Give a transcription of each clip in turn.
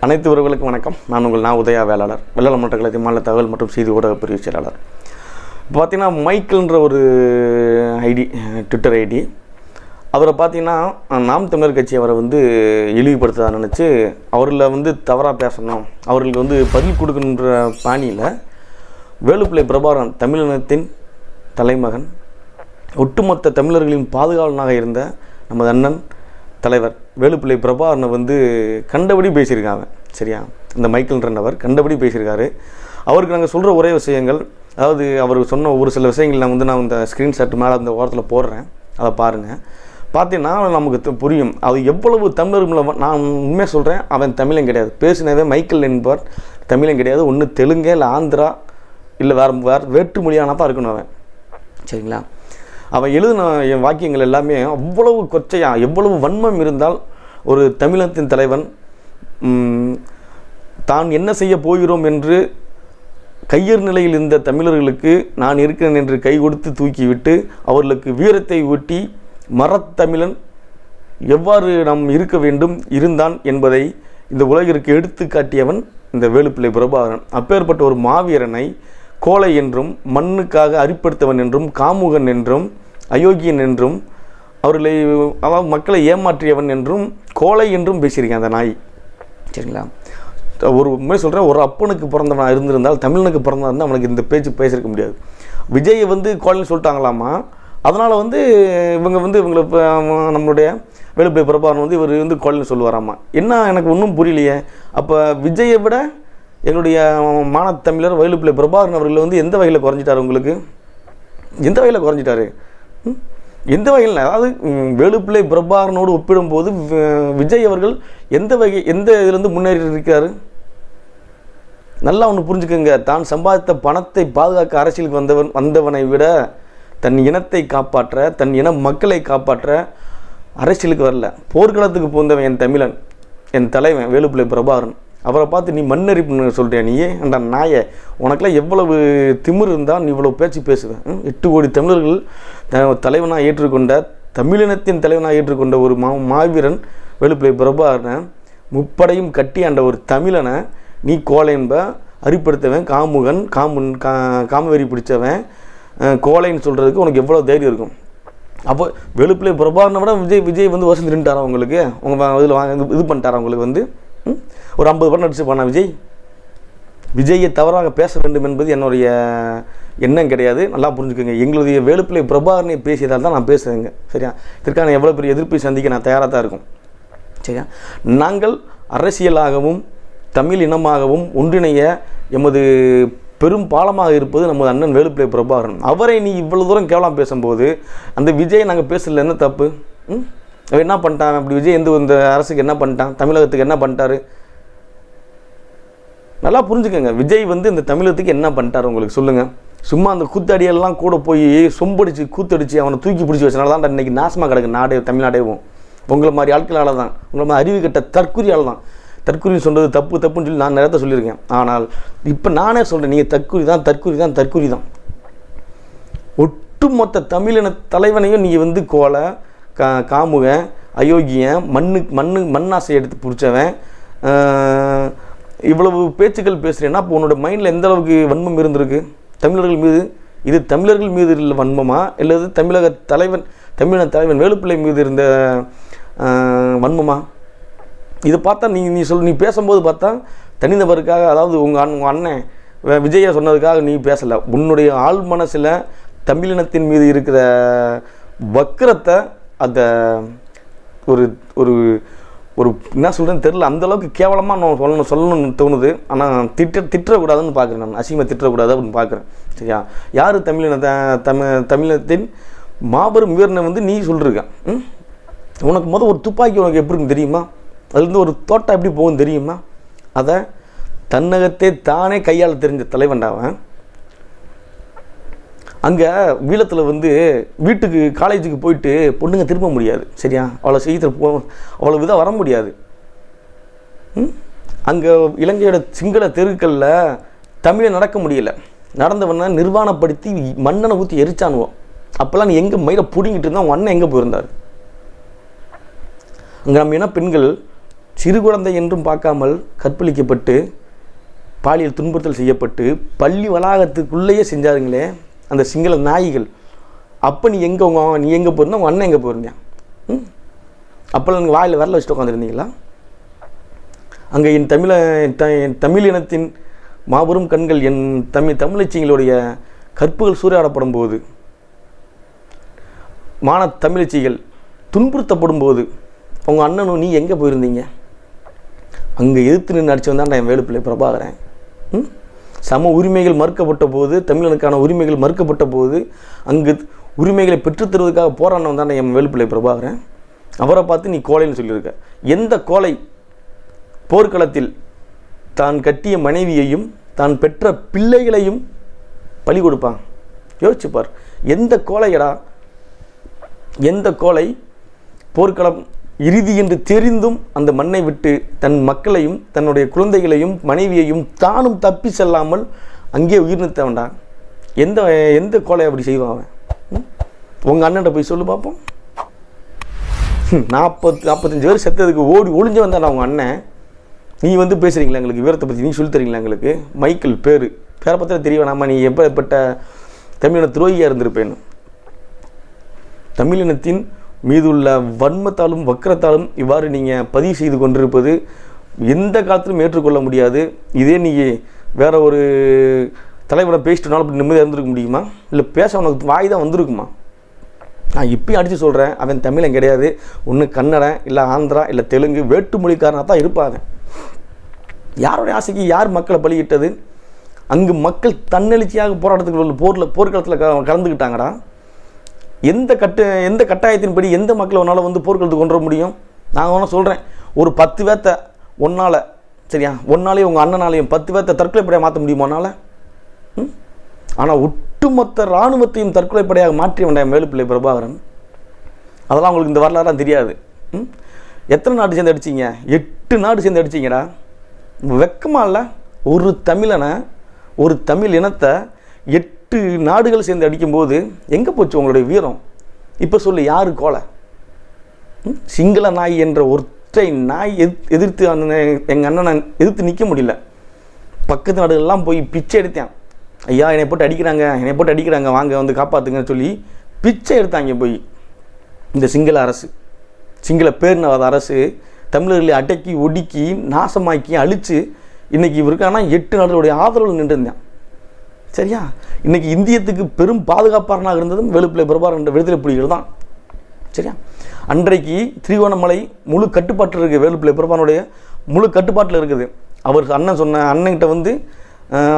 அனைத்து உறவுகளுக்கும் வணக்கம். நான் உங்கள் உதயா வேளாளர், வெள்ளல மன்ற கழகத்தின் மாநில தகவல் மற்றும் செய்தி ஊடக பிரிவு செயலாளர். இப்போ பார்த்தீங்கன்னா மைக்கேல்ன்ற ஒரு ட்விட்டர் ஐடி, அவரை பார்த்தீங்கன்னா நாம் தமிழர் கட்சி அவரை இழிவுபடுத்ததா நினச்சி அவரில் தவறாக பேசணும், அவர்களுக்கு பதில் கொடுக்கணுன்ற பாணியில் வேலுப்பிள்ளை பிரபாகரன், தமிழினத்தின் தலைமகன், ஒட்டுமொத்த தமிழர்களின் பாதுகாவலனாக இருந்த நமது அண்ணன் தலைவர் வேலுப்பிள்ளை பிரபாகரனை கண்டபடி பேசியிருக்காங்க. சரியா, இந்த மைக்கேல்ன்றவர் கண்டபடி பேசியிருக்காரு. அவருக்கு நாங்கள் சொல்கிற ஒரே விஷயங்கள், அதாவது அவர் சொன்ன ஒரு சில விஷயங்கள் நான் இந்த ஸ்க்ரீன்ஷாட் மேலே அந்த ஓரத்தில் போடுறேன், அதை பாருங்கள். பார்த்தீங்கன்னா நமக்கு புரியும் அது எவ்வளவு தமிழர்கள். நான் உண்மையாக சொல்கிறேன், அவன் தமிழன் கிடையாது. பேசினவே மைக்கேல் என்பவர் தமிழன் கிடையாது. ஒன்று தெலுங்கு, இல்லை ஆந்திரா, இல்லை வேறு வேற்று மொழியானா தான் இருக்கணும் அவன். சரிங்களா, அவன் எழுதின என் வாக்கியங்கள் எல்லாமே அவ்வளவு கொச்சையாக, எவ்வளவு வன்மம் இருந்தால் ஒரு தமிழகத்தின் தலைவன் தான் என்ன செய்ய போகிறோம் என்று கையறு நிலையில் இருந்த தமிழர்களுக்கு நான் இருக்கிறேன் என்று கை கொடுத்து தூக்கிவிட்டு அவர்களுக்கு வீரத்தை ஊட்டி மரத்தமிழன் எவ்வாறு நாம் இருக்க வேண்டும் இருந்தான் என்பதை இந்த உலகிற்கு எடுத்து காட்டியவன் இந்த வேலுப்பிள்ளை பிரபாகரன். அப்பேற்பட்ட ஒரு மாவீரனை கோழை என்றும், மண்ணுக்காக அரிப்படுத்தவன் என்றும், காமுகன் என்றும், அயோக்கியன் என்றும், அவர்களை மக்களை ஏமாற்றியவன் என்றும், கோழை என்றும் பேசியிருக்கேன் அந்த நாய். சரிங்களா, ஒரு உண்மை சொல்கிறேன், ஒரு அப்பனுக்கு பிறந்தவனாக இருந்திருந்தால், தமிழனுக்கு பிறந்தா இருந்தால் அவனுக்கு இந்த பேச்சு பேசியிருக்க முடியாது. விஜயை கோழைன்னு சொல்லிட்டாங்களாமா, அதனால் இவங்களை நம்மளுடைய வேலுப்பிள்ளை பிரபாகரன் இவர் கோழைன்னு சொல்லுவாராமா. என்ன எனக்கு ஒன்றும் புரியலையே. அப்போ விஜயை விட என்னுடைய மானத்தமிழர் வேலுப்பிள்ளை பிரபாகரன் அவர்கள் எந்த வகையில் குறைஞ்சிட்டார்? உங்களுக்கு எந்த வகையில் குறைஞ்சிட்டாரு? எந்த வகையில்? அதாவது வேலுப்பிள்ளை பிரபாகரனோடு ஒப்பிடும்போது விஜய் அவர்கள் எந்த இதுலேருந்து முன்னேறி இருக்கிறாரு? நல்லா ஒன்று புரிஞ்சுக்கோங்க. தான் சம்பாதித்த பணத்தை பாதுகாக்க அரசியலுக்கு வந்தவனை விட தன் இனத்தை காப்பாற்ற, தன் இன மக்களை காப்பாற்ற அரசியலுக்கு வரல. போர்க்களத்துக்கு போந்தவன் என் தமிழன், என் தலைவன் வேலுப்பிள்ளை பிரபாகரன். அவரை பார்த்து நீ மண்ணரிப்புன்னு சொல்கிறியா? நீயே அந்த நாயை, உனக்கெல்லாம் எவ்வளவு திமிர் இருந்தால் நீ இவ்வளோ பேச்சு பேசுவேன்? 8 கோடி தமிழர்கள் தலைவனாக ஏற்றுக்கொண்ட, தமிழினத்தின் தலைவனாக ஏற்றுக்கொண்ட ஒரு மாவீரன் வேலுப்பிள்ளை பிரபாகரனை, முப்படையும் கட்டி ஆண்ட ஒரு தமிழனை நீ கோழைன்ப, அரிப்படுத்தவன், காமுகன், காமவெறி பிடிச்சவன், கோழைன்னு சொல்கிறதுக்கு உனக்கு எவ்வளோ தைரியம் இருக்கும்? அப்போ வேலுப்பிள்ளை பிரபாகரனை விட விஜய் வருஷம் நின்றுட்டாரா உங்களுக்கு? உங்கள் இதில் இது பண்ணிட்டாரா உங்களுக்கு? ஒரு 50 படம் நடிச்சு போனா விஜயை தவறாக பேச வேண்டும் என்பது என்னுடைய எண்ணம் கிடையாது. நல்லா புரிஞ்சுக்கோங்க. எங்களுடைய வேலுப்பிள்ளை பிரபாகரனை பேசியதால் தான் நான் பேசுகிறேங்க. சரியா, இதற்கான எவ்வளோ பெரிய எதிர்ப்பை சந்திக்க நான் தயாராக தான் இருக்கும். சரியா, நாங்கள் அரசியலாகவும் தமிழ் இனமாகவும் ஒன்றிணைய எமது பெரும் பாலமாக இருப்பது நமது அண்ணன் வேலுப்பிள்ளை பிரபாகரன். அவரை நீ இவ்வளோ தூரம் கேவலம் பேசும்போது அந்த விஜயை நாங்கள் பேசல, என்ன தப்பு? அவன் என்ன பண்ணிட்டான்? அப்படி விஜய் இந்த அரசுக்கு என்ன பண்ணிட்டான்? தமிழகத்துக்கு என்ன பண்ணிட்டாரு? நல்லா புரிஞ்சுக்கோங்க. விஜய் இந்த தமிழகத்துக்கு என்ன பண்ணிட்டாரு உங்களுக்கு சொல்லுங்கள். சும்மா அந்த கூத்தடியெல்லாம் கூட போய் சொம்படிச்சு கூத்தடிச்சு அவனை தூக்கி பிடிச்சி வச்சனால தான் இன்றைக்கி நாசமாக கிடக்கு தமிழ்நாடேவும். உங்களை மாதிரி ஆட்களால் தான், உங்களை மாதிரி அறிவு கட்ட தற்குறியால் தான். தற்குறின்னு சொல்கிறது தப்புன்னு சொல்லி நான் நிறைய சொல்லியிருக்கேன். ஆனால் இப்போ நானே சொல்கிறேன், நீங்கள் தற்குறி தான். ஒட்டுமொத்த தமிழின தலைவனையும் நீங்கள் கோலை, காமுக, அயோக்கியன், மண்ணாசை எடுத்து பிடிச்சவன், இவ்வளவு பேச்சுக்கள் பேசுகிறேன்னா அப்போ உன்னோட மைண்டில் எந்த அளவுக்கு வன்மம் இருந்திருக்கு தமிழர்கள் மீது? இது தமிழர்கள் மீது இல்லை வன்மமா, இல்லது தமிழின தலைவன் வேலுப்பிள்ளை மீது இருந்த வன்மமா? இதை பார்த்தா நீ பேசும்போது பார்த்தா தனிநபருக்காக, அதாவது உங்கள் அண்ணன் விஜயா சொன்னதுக்காக நீ பேசலை. உன்னுடைய ஆள் மனசில் தமிழினத்தின் மீது இருக்கிற வக்கரத்தை, அந்த ஒரு ஒரு ஒரு என்ன சொல்கிறேன்னு தெரில, அந்தளவுக்கு கேவலமாக நான் சொல்லணும்னு தோணுது. ஆனால் திட்டக்கூடாதுன்னு பார்க்குறேன். நான் அசிங்கமாக திட்டக்கூடாது அப்படின்னு பார்க்குறேன். சரியா, யார் தமிழினத்தின் மாபெரும் வீரனை நீ சொல்லிருக்க? உனக்கு ஒரு துப்பாக்கி உனக்கு எப்படி இருக்குன்னு தெரியுமா? அதுலேருந்து ஒரு தோட்டம் எப்படி போகுன்னு தெரியுமா? அதை தன்னகத்தே தானே கையால் தெரிஞ்ச தலைவன்டாவன். அங்கே வீலத்தில் வீட்டுக்கு காலேஜுக்கு போயிட்டு பொண்ணுங்க திரும்ப முடியாது. சரியா, அவ்வளோ செய்தியில் அவ்வளோ விதம் வர முடியாது. அங்கே இலங்கையோட சிங்கள தெருக்களில் தமிழை நடக்க முடியலை. நடந்தவன நிர்வாணப்படுத்தி மண்ணனை ஊற்றி எரிச்சானுவோம். அப்போல்லாம் நீ எங்கே மயில பிடிங்கிட்டு இருந்தால் உங்கள் அண்ணன் எங்கே போயிருந்தார்? அங்கே நம்ம பெண்கள் சிறு குழந்தை என்றும் பார்க்காமல் கற்பழிக்கப்பட்டு பாலியல் துன்புறுத்தல் செய்யப்பட்டு பள்ளி வளாகத்துக்குள்ளேயே செஞ்சாருங்களே அந்த சிங்கள நாய்கள். அப்போ நீ எங்கே நீ எங்கே போயிருந்தா உங்கள் அண்ணன் எங்கே போயிருந்தேன்? அப்போல்லாம் நீங்கள் வாயில் வரல வச்சுட்டு உட்காந்துருந்தீங்களா? அங்கே என் தமிழ் இனத்தின் மாபெரும் கண்கள் என் தமிழச்சிங்களுடைய கற்புகள் சூறையாடப்படும் போது, தமிழச்சிகள் துன்புறுத்தப்படும் போது உங்கள் அண்ணனும் நீ எங்கே போயிருந்தீங்க? அங்கே எதிர்த்து நின்று அடிச்சு வந்தான்டா என் வேலுப்பிள்ளை பிரபாகரன். சம உரிமைகள் மறுக்கப்பட்ட போது, தமிழனுக்கான உரிமைகள் மறுக்கப்பட்ட போது அங்கு உரிமைகளை பெற்றுத்தருவதற்காக போராடினவன் தானே என் வேலுப்பிள்ளை பிரபாகரன். அவரை பார்த்து நீ கோழைன்னு சொல்லியிருக்க. எந்த கோழை போர்க்களத்தில் தான் கட்டிய மனைவியையும் தான் பெற்ற பிள்ளைகளையும் பலி கொடுப்பான்? யோசிச்சுப்பார். எந்த கோழையடா, எந்த கோழை போர்க்களம் இறுதி என்று தெரிந்தும் அந்த மண்ணை விட்டு தன் மக்களையும் தன்னுடைய குழந்தைகளையும் மனைவியையும் தானும் தப்பி செல்லாமல் அங்கே உயிர் நிறுத்த வேண்டாம்? எந்த கோழை அப்படி செய்வான் அவன்? உங்கள் அண்ணன்ட்ட போய் சொல்லு பார்ப்போம். 45 பேர் செத்ததுக்கு ஒளிஞ்சு வந்தான் அவங்க அண்ணன். நீ வந்து பேசுகிறீங்களா எங்களுக்கு விவரத்தை பற்றி? நீ சொல்லி தரீங்களா எங்களுக்கு? மைக்கேல் பேரை பற்றி தெரிய வேணாமா? நீ எப்பேற்பட்ட தமிழின துரோகியாக இருந்திருப்பேன்னு. தமிழினத்தின் மீதுள்ள வன்மத்தாலும் வக்கரத்தாலும் இவ்வாறு நீங்கள் பதிவு செய்து கொண்டிருப்பது எந்த காலத்திலும் ஏற்றுக்கொள்ள முடியாது. இதே நீங்கள் வேற ஒரு தலைவரை பேசிட்டனாலும் அப்படி நிம்மதியாக இருந்திருக்க முடியுமா? இல்லை பேச உனக்கு வாய் தான் வந்திருக்குமா? நான் இப்பயும் அடித்து சொல்கிறேன், அவன் தமிழன் கிடையாது. ஒன்று கன்னடம், இல்லை ஆந்திரா, இல்லை தெலுங்கு, வேட்டு மொழிக்காரனாக தான் இருப்பாங்க. யாருடைய ஆசைக்கு யார் மக்களை பலியிட்டது? அங்கு மக்கள் தன்னெழுச்சியாக போராட்டத்துக்கு போர்க்களத்தில் கலந்துக்கிட்டாங்கடா. எந்த கட்டாயத்தின்படி எந்த மக்களை உன்னால் வந்து போர்க்களத்துக்கு கொண்டு வர முடியும்? நான் ஒன்று சொல்கிறேன், ஒரு 10 பேர்த்த ஒன்றால், சரியா, ஒன்னாலேயும் உங்கள் அண்ணனாலையும் 10 பேர்த்த தற்கொலைப்படையாக மாற்ற முடியுமா உன்னால்? ஆனால் ஒட்டுமொத்த இராணுவத்தையும் தற்கொலைப்படையாக மாற்றி வேண்டாம் வேலுப்பிள்ளை பிரபாகரன். அதெல்லாம் உங்களுக்கு இந்த வரலாறுலாம் தெரியாது. எத்தனை நாடு சேர்ந்து அடிச்சிங்க? 8 நாடு சேர்ந்து அடிச்சிங்கடா. வெக்கமா இல்லை? ஒரு தமிழனை, ஒரு தமிழ் இனத்தை 8 நாடுகள் சேர்ந்து அடிக்கும்போது எங்கே போச்சு உங்களுடைய வீரம்? இப்போ சொல்லு, யாரு கோலை? சிங்கள நாய் என்ற ஒற்றை நாய் எதிர்த்து எங்கள் அண்ணனை எதிர்த்து நிற்க முடியல. பக்கத்து நாடுகள்லாம் போய் பிச்சை எடுத்தேன். ஐயா என்னை போட்டு அடிக்கிறாங்க, வாங்க வந்து காப்பாற்றுங்கன்னு சொல்லி பிச்சை எடுத்தாங்க போய். இந்த சிங்கள அரசு, சிங்கள பேரினவாத அரசு தமிழர்களை அடக்கி ஒடுக்கி நாசமாக்கி அழித்து இன்றைக்கி இவருக்கான 8 நாடுகளுடைய ஆதரவு நின்றுருந்தேன். சரியா? இன்றைக்கி இந்தியத்துக்கு பெரும் பாதுகாப்பாளனாக இருந்ததும் வேலுப்பிள்ளை பிரபாகரன் என்ற விடுதலை புலிகள் தான். சரியா? அன்றைக்கு திருகோணமலை முழு கட்டுப்பாட்டில் இருக்குது. வேலுப்பிள்ளை பிரபாகரனுடைய முழு கட்டுப்பாட்டில் இருக்குது. அவர் அண்ணன்கிட்ட வந்து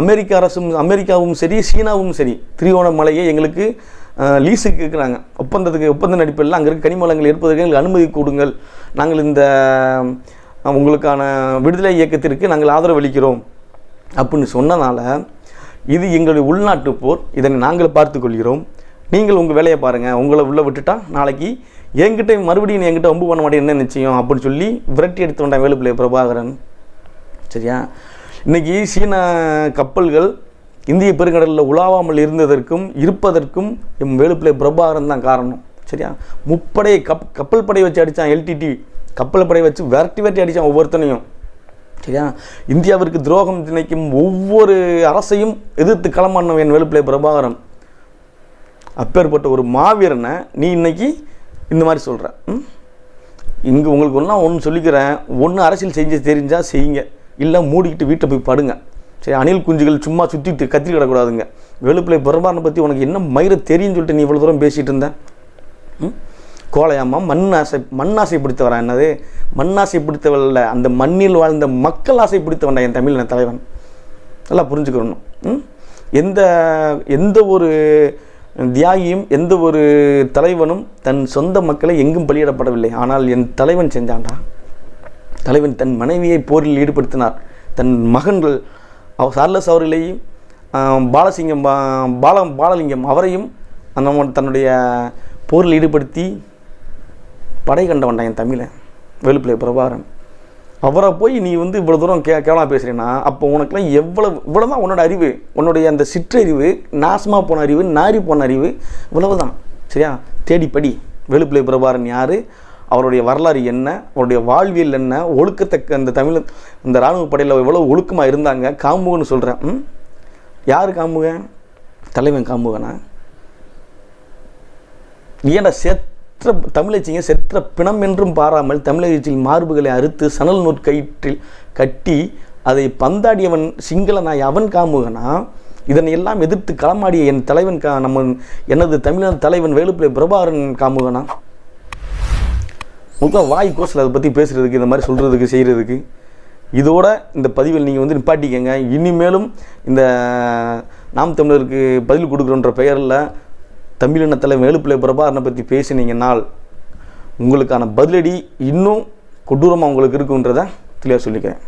அமெரிக்காவும் சரி சீனாவும் சரி திருகோணமலையை எங்களுக்கு லீஸுக்கு கேட்குறாங்க. ஒப்பந்த நடிப்பில் அங்கே இருக்க கனிம வளங்கள் எடுப்பதற்கு எங்களுக்கு அனுமதி கொடுங்கள், நாங்கள் இந்த உங்களுக்கான விடுதலை இயக்கத்திற்கு நாங்கள் ஆதரவு அளிக்கிறோம் அப்படின்னு சொன்னனால இது எங்களுடைய உள்நாட்டு போர், இதனை நாங்கள் பார்த்து கொள்கிறோம், நீங்கள் உங்கள் வேலையை பாருங்கள், உங்களை உள்ளே விட்டுட்டா நாளைக்கு மறுபடியும் என்கிட்ட வம்பு பண்ண மாட்டேன் என்ன நிச்சயம் அப்படின்னு சொல்லி விரட்டி எடுத்து வந்தான் வேலுப்பிள்ளை பிரபாகரன். சரியா? இன்றைக்கி சீன கப்பல்கள் இந்திய பெருங்கடலில் உலாவாமல் இருப்பதற்கும் எம் வேலுப்பிள்ளை பிரபாகரன் தான் காரணம். சரியா? முப்படை கப்பல் படை வச்சு அடித்தான். LTT கப்பல் படை வச்சு விரட்டி அடித்தான் ஒவ்வொருத்தனையும். சரியா? இந்தியாவிற்கு துரோகம் நினைக்கும் ஒவ்வொரு அரசையும் எதிர்த்து களமாடினவன் என் வேலுப்பிள்ளை பிரபாகரன். அப்பேற்பட்ட ஒரு மாவீரனை நீ இன்னைக்கு இந்த மாதிரி சொல்கிற. இங்கே உங்களுக்கு ஒன்று சொல்லிக்கிறேன், ஒன்று அரசியல் தெரிஞ்சால் செய்யுங்க, இல்லை மூடிக்கிட்டு வீட்டை போய் படுங்க. சரி, அணில் குஞ்சுகள் சும்மா சுற்றிட்டு கத்திரி கிடக்கூடாதுங்க. வேலுப்பிள்ளை பிரபாகரனை பற்றி உனக்கு என்ன மயிரை தெரியும்னு சொல்லிட்டு நீ இவ்வளோ தூரம் பேசிகிட்டு இருந்த? கோலையாமா மண்ணாசை பிடித்தவரா? என்னது மண்ணாசை பிடித்தவள் இல்லை, அந்த மண்ணில் வாழ்ந்த மக்கள் ஆசை பிடித்தவன்டா என் தமிழின தலைவன். நல்லா புரிஞ்சுக்கணும். எந்த ஒரு தியாகியும் எந்த ஒரு தலைவனும் தன் சொந்த மக்களை எங்கும் பலியிடப்படவில்லை. ஆனால் என் தலைவன் செஞ்சான்டா. தலைவன் தன் மனைவியை போரில் ஈடுபடுத்தினார். தன் மகன்கள் சார்லஸ் அவர்களையும் பாலலிங்கம் அவரையும் தன்னுடைய போரில் ஈடுபடுத்தி படை கண்ட வந்தான் என் தமிழன் வேலுப்பிள்ளை பிரபாகரன். அவரை போய் நீ வந்து இவ்வளோ தூரம் கேவலமாக பேசுகிறேன்னா அப்போ உனக்குலாம் இவ்வளோ தான் உன்னோட அறிவு, உன்னுடைய அந்த சிற்றறிவு, நாசமாக போன அறிவு, நாரி போன அறிவு, இவ்வளவு தான். சரியா? தேடிப்படி வேலுப்பிள்ளை பிரபாகரன் யார், அவருடைய வரலாறு என்ன, அவருடைய வாழ்வியல் என்ன, ஒழுக்கத்தக்க அந்த இந்த இராணுவ படையில் எவ்வளோ ஒழுக்கமாக இருந்தாங்க. காமுகன்னு சொல்கிறேன். யார் காமுகன்? தலைவன் காமுகனா? ஏன்டா தமிழச்சிங்க செற்ற பிணம் என்றும் பாராமல் தமிழகத்தில் மார்புகளை அறுத்து சணல் நூற்கயிற்றில் கட்டி அதை பந்தாடியவன் சிங்கள நாய் அவன் காமுகனா? இதனை எல்லாம் எதிர்த்து களமாடிய என் தலைவன் எனது தமிழன் தலைவன் வேலுப்பிள்ளை பிரபாகரன் காமுகனா? உங்களுக்கு வாய் கோசில் அதை பற்றி பேசுகிறதுக்கு, இந்த மாதிரி சொல்கிறதுக்கு, செய்கிறதுக்கு. இதோட இந்த பதிவில் நீங்கள் வந்து நிப்பாட்டிக்கங்க. இனிமேலும் இந்த நாம் தமிழருக்கு பதில் கொடுக்குறோன்ற பெயரில் தமிழின தலைவன் வேலுப்பிள்ளை பிரபாகரனை பற்றி பேசினீங்கன்னால் உங்களுக்கான பதிலடி இன்னும் கொடூரமாக உங்களுக்கு இருக்குன்றதை தெளிவாக சொல்லிக்கிறேன்.